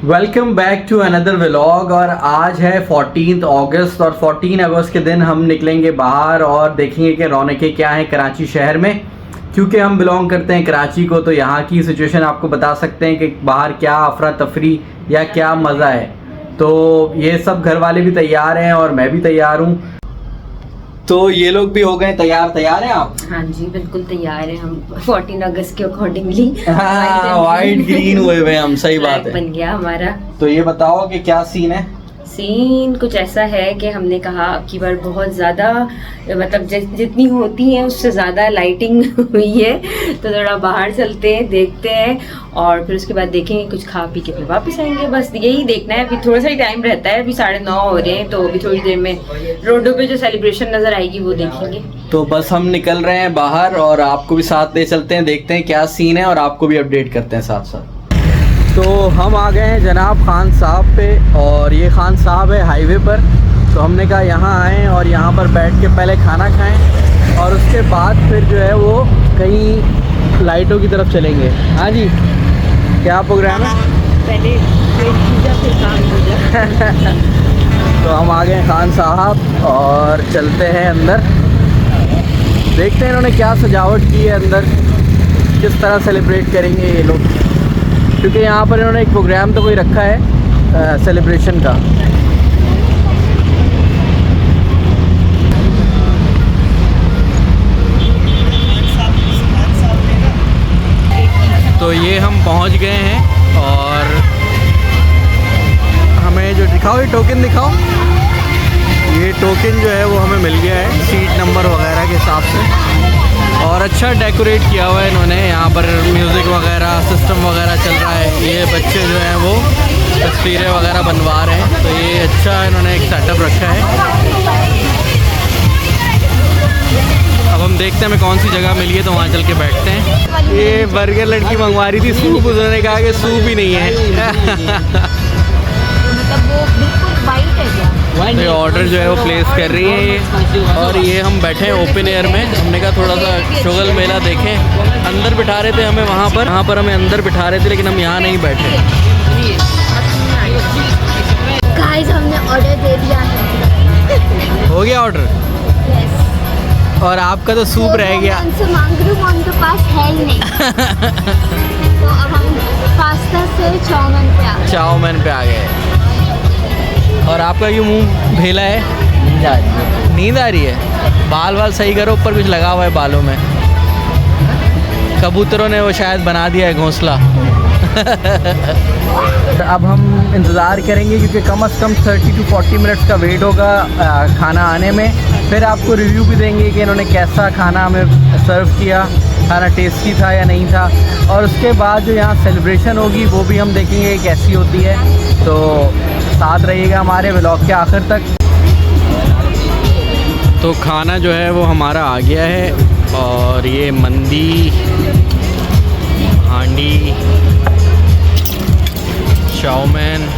Welcome back to another vlog. और आज है 14 अगस्त और 14 अगस्त के दिन हम निकलेंगे बाहर और देखेंगे कि रौनकें क्या हैं कराची शहर में। क्योंकि हम बिलोंग करते हैं कराची को, तो यहाँ की सिचुएशन आपको बता सकते हैं कि बाहर क्या अफरा तफरी या क्या मज़ा है। तो ये सब घर वाले भी तैयार हैं और मैं भी तैयार हूँ। तो ये लोग भी हो गए तैयार। तैयार हैं आप? हाँ जी, बिल्कुल तैयार हैं हम 14 अगस्त के अकॉर्डिंगली। वाइट ग्रीन हुए हुए हम, सही बात है, बन गया हमारा। तो ये बताओ कि क्या सीन है। सीन कुछ ऐसा है कि हमने कहा अब की बार बहुत ज़्यादा मतलब जितनी होती है उससे ज़्यादा लाइटिंग हुई है, तो थोड़ा बाहर चलते हैं, देखते हैं और फिर उसके बाद देखेंगे, कुछ खा पी के फिर वापस आएंगे। बस यही देखना है। अभी थोड़ा सा ही टाइम रहता है, अभी 9:30 हो रहे हैं, तो अभी थोड़ी देर में रोडों पे जो सेलिब्रेशन नज़र आएगी वो देखेंगे। तो बस हम निकल रहे हैं बाहर और आपको भी साथ ले चलते हैं, देखते हैं क्या सीन है और आपको भी अपडेट करते हैं साथ साथ। तो हम आ गए हैं जनाब खान साहब पे और ये खान साहब है हाईवे पर। तो हमने कहा यहाँ आएँ और यहाँ पर बैठ के पहले खाना खाएं और उसके बाद फिर जो है वो कहीं लाइटों की तरफ चलेंगे। हाँ जी, क्या प्रोग्राम है? पहले फिर काम हो जाए। तो हम आ गए खान साहब और चलते हैं अंदर, देखते हैं इन्होंने क्या सजावट की है अंदर, किस तरह सेलिब्रेट करेंगे ये लोग। क्योंकि यहाँ पर इन्होंने एक प्रोग्राम तो कोई रखा है सेलिब्रेशन का। तो ये हम पहुँच गए हैं और हमें जो दिखाओ, ये टोकन दिखाओ। ये टोकन जो है वो हमें मिल गया है सीट नंबर वगैरह के हिसाब से और अच्छा डेकोरेट किया हुआ है इन्होंने। यहाँ पर म्यूज़िक वगैरह सिस्टम वगैरह चल रहा है। ये बच्चे जो हैं वो तस्वीरें वगैरह बनवा रहे हैं, तो ये अच्छा इन्होंने एक सेटअप रखा है। अब हम देखते हैं हमें कौन सी जगह मिली है, तो वहाँ चल के बैठते हैं। ये बर्गर लड़की मंगवा रही थी सूप, उन्होंने कहा कि सूप ही नहीं है। ये ऑर्डर जो है वो प्लेस कर रही है ये, और ये हम बैठे हैं ओपन एयर में। हमने कहा थोड़ा सा शुगल मेला देखें। अंदर बिठा रहे थे हमें वहाँ पर हमें अंदर बिठा रहे थे, लेकिन हम यहाँ नहीं बैठे। गाइस, हमने ऑर्डर दे दिया है। हो गया ऑर्डर? और आपका तो सूप रह गया। उनसे मांग रही हूँ, उनके पास है ही नहीं। तो अब हम पास्ता से चाउमीन पे आ गए। और आपका ये मुंह भेला है? नींद आ रही है? बाल सही करो, ऊपर कुछ लगा हुआ है बालों में। कबूतरों ने वो शायद बना दिया है घोंसला। अब हम इंतज़ार करेंगे क्योंकि कम से कम 30 to 40 मिनट्स का वेट होगा खाना आने में। फिर आपको रिव्यू भी देंगे कि इन्होंने कैसा खाना हमें सर्व किया, खाना टेस्टी था या नहीं था। और उसके बाद जो यहाँ सेलिब्रेशन होगी वो भी हम देखेंगे कैसी होती है। तो साथ रहिएगा हमारे व्लॉग के आखिर तक। तो खाना जो है वो हमारा आ गया है और ये मंदी, हांडी, चाउमीन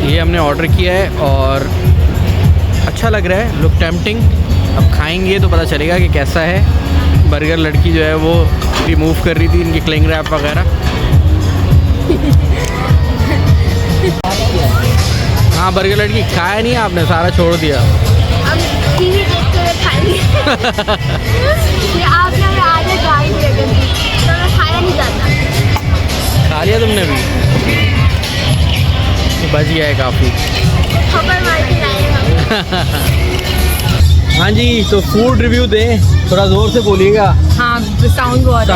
ये हमने ऑर्डर किया है और अच्छा लग रहा है, लुक टेम्पटिंग। अब खाएंगे तो पता चलेगा कि कैसा है। बर्गर लड़की जो है वो रिमूव कर रही थी इनकी क्लिंग रैप वगैरह। हाँ, बर्गर लड़की खाया नहीं आपने, सारा छोड़ दिया। अब टीवी देखते हुए खाएंगे। ये आपने हमें आगे गाइड दे दी, तो मैं खाया नहीं जाता। खा लिया तुमने भी? बच गया है काफ़ी। खबर मार के लाए हम। हाँ जी, तो फूड रिव्यू दें, थोड़ा ज़ोर से बोलिएगा। हाँ, साउंड बहुत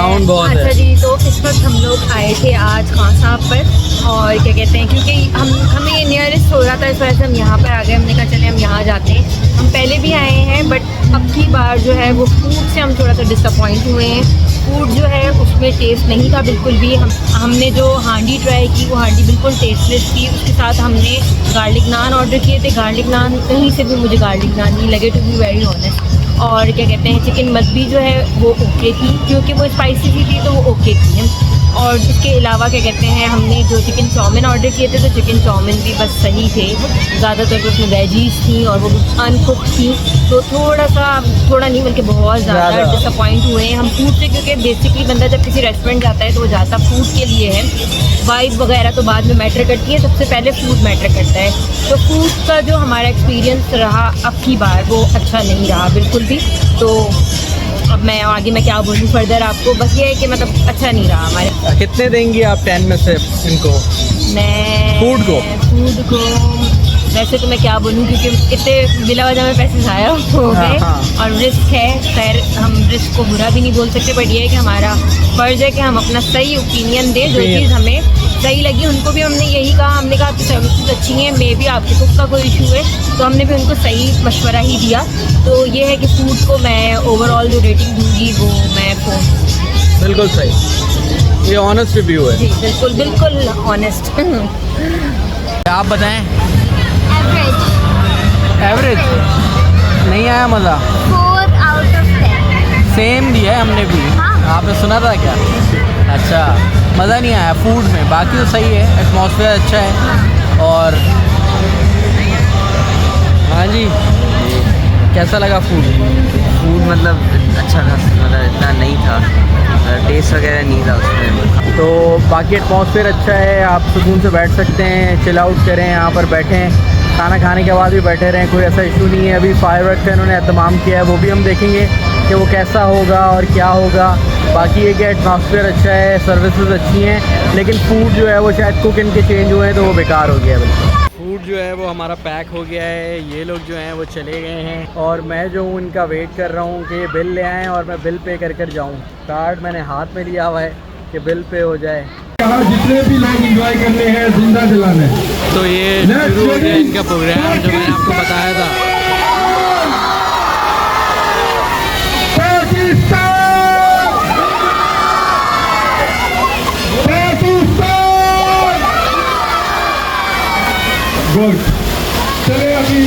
है। अच्छा जी, तो इस वक्त हम लोग आए थे आज खान साहब पर और क्या कहते हैं, क्योंकि हमें ये नियरेस्ट हो रहा था, इस वजह से हम यहाँ पर आ गए। हमने कहा चले हम यहाँ जाते हैं। हम पहले भी आए हैं बट अब की बार जो है वो फूड से हम थोड़ा सा डिसअपॉइंट हुए हैं। फूड जो है उसमें टेस्ट नहीं था बिल्कुल भी। हमने जो हांडी ट्राई की वो हांडी बिल्कुल टेस्टलेस थी। उसके साथ हमने गार्लिक नान ऑर्डर किए थे। गार्लिक नान कहीं से भी मुझे गार्लिक नान नहीं लगे, टू बी वेरी ऑनेस्ट। और क्या कहते हैं, चिकन मदबी जो है वो ओके थी, क्योंकि वो स्पाइसी भी थी तो वो ओके थी। और इसके अलावा क्या कहते हैं, हमने जो चिकन चाउमीन ऑर्डर किए थे तो चिकन चाउमीन भी बस सही थे, ज़्यादातर तो उसमें वेजीज थी और वो अनकुक थी, तो थोड़ा नहीं बल्कि बहुत ज़्यादा डिसअपॉइंट हुए हम फूड से, क्योंकि बेसिकली बंदा जब किसी रेस्टोरेंट जाता है तो वो जाता फूड के लिए है, वाइब वगैरह तो बाद में मैटर करती है, सबसे पहले फूड मैटर करता है। तो फूड का जो हमारा एक्सपीरियंस रहा अब की बार वो अच्छा नहीं रहा बिल्कुल भी। तो अब मैं आगे मैं क्या बोलूँ फर्दर आपको, बस ये है कि मतलब अच्छा नहीं रहा हमारे। कितने देंगी आप 10 में से इनको? मैं फूड को वैसे तो मैं क्या बोलूँ, क्योंकि इतने बिला वजह में पैसे ज़ाया हो गए और रिस्क है, खैर हम रिस्क को बुरा भी नहीं बोल सकते, बट ये है कि हमारा फ़र्ज़ है कि हम अपना सही ओपिनियन दें, जो चीज़ हमें सही लगी उनको भी हमने यही कहा, हमने कहा आपकी सर्विसेज अच्छी हैं, मे भी आपके कुक का कोई इशू है, तो हमने भी उनको सही मशवरा ही दिया। तो ये है कि फूड को मैं ओवरऑल जो रेटिंग दूँगी वो मैं 4। बिल्कुल सही, ये ऑनेस्ट रिव्यू है। जी बिल्कुल बिल्कुल ऑनेस्ट। आप बताएं। एवरेज एवरेज नहीं आया मज़ा? 4 आउट ऑफ 10। सेम दिया है हमने भी। हाँ। आपने सुना था क्या? अच्छा, मज़ा नहीं आया फूड में, बाकी तो सही है, एटमॉस्फेयर अच्छा है। और हाँ जी, कैसा लगा फूड? फूड मतलब अच्छा था, मतलब इतना नहीं था, टेस्ट वगैरह नहीं था उसमें। तो बाकी एटमॉस्फेयर अच्छा है, आप सुकून से बैठ सकते हैं, चिल आउट करें, यहाँ पर बैठें, खाना खाने के बाद भी बैठे रहें, कोई ऐसा इशू नहीं है। अभी फायरवर्क का इन्होंने एहतमाम किया है, वो भी हम देखेंगे कि वो कैसा होगा और क्या होगा। बाकी ये कि एटमॉस्फेयर अच्छा है, सर्विसेज अच्छी हैं, लेकिन फूड जो है वो शायद कुक इनके चेंज हुए हैं तो वो बेकार हो गया है बिल्कुल। फूड जो है वो हमारा पैक हो गया है, ये लोग जो हैं वो चले गए हैं और मैं जो हूँ इनका वेट कर रहा हूँ कि ये बिल ले आएँ और मैं बिल पे कर जाऊँ। कार्ड मैंने हाथ में लिया हुआ है कि बिल पे हो जाए। यहाँ जितने भी लोग एंजॉय करने हैं जिंदा जलाने। तो ये शुरू हो गया इनका प्रोग्राम जो मैंने आपको बताया था। गुड, चले अभी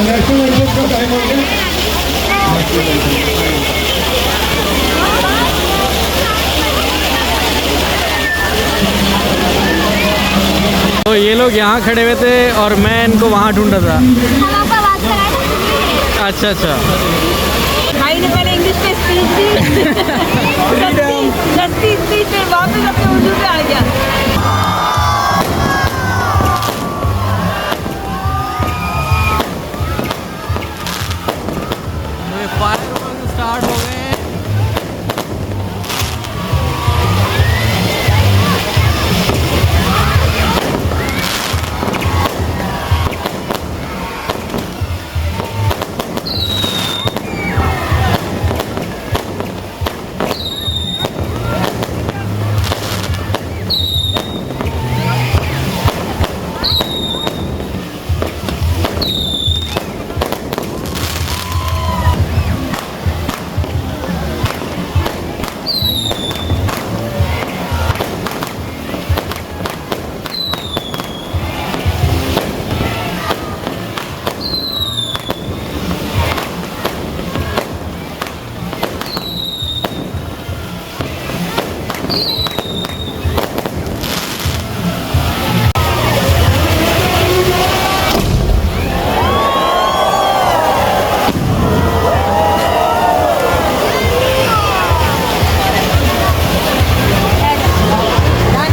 नेशनल एंथम का टाइम हो गया। तो ये लोग यहाँ खड़े हुए थे और मैं इनको वहाँ ढूंढ रहा था। हम आपका आवाज़ कराएं। अच्छा अच्छा, भाई ने पहले इंग्लिश में स्पीच दी, सस्ती स्पीच में वापस अपने उर्दू पे आ गया। फायर स्टार्ट हो गए हैं।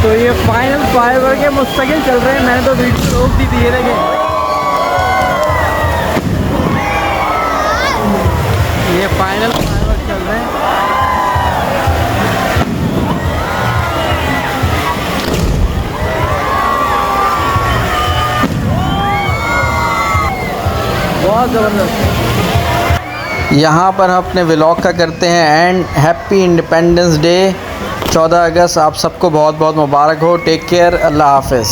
तो ये फाइनल फायरवर्क के मुस्तकिल चल रहे हैं, मैंने तो वीडियो रोक दी थी। ये देखें, ये फाइनल फायरवर्क चल रहे हैं। बहुत ज़बरदस्त। यहाँ पर हम अपने व्लॉग का करते हैं एंड हैप्पी इंडिपेंडेंस डे 14 अगस्त आप सबको बहुत बहुत मुबारक हो। टेक केयर, अल्लाह हाफ़िज़।